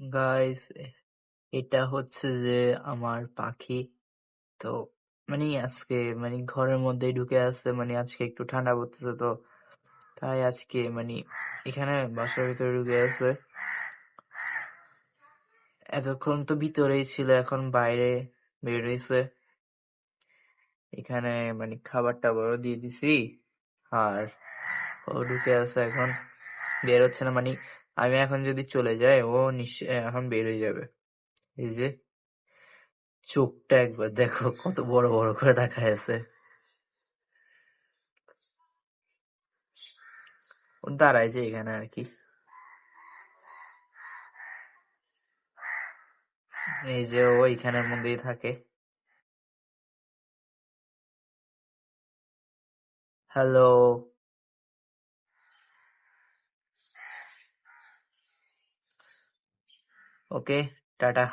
Guys, এটা হচ্ছে যে আমার পাখি। তো আজকে ঘরের মধ্যেই ঢুকে আছে, আজকে একটু ঠান্ডা পড়তেছে, তো তাই আজকে এখানে বাসার ভিতরে ঢুকে আছে। এতক্ষণ তো ভিতরেই ছিল, এখন বাইরে বের হইছে। এখানে খাবার টাবারও দিয়ে দিছি, আর ও ঢুকে আছে এখন, বের হচ্ছে না। আমি এখন যদি চলে যাই, ও নিশ্চয় এখন বের হয়ে যাবে। এই যে চোখটা একবার দেখো, কত বড় বড় করে দেখায় আছে। ও দাঁড়ায় যে এখানে আর কি। এই যে ও এখানের মধ্যেই থাকে। হ্যালো, ওকে, টাটা।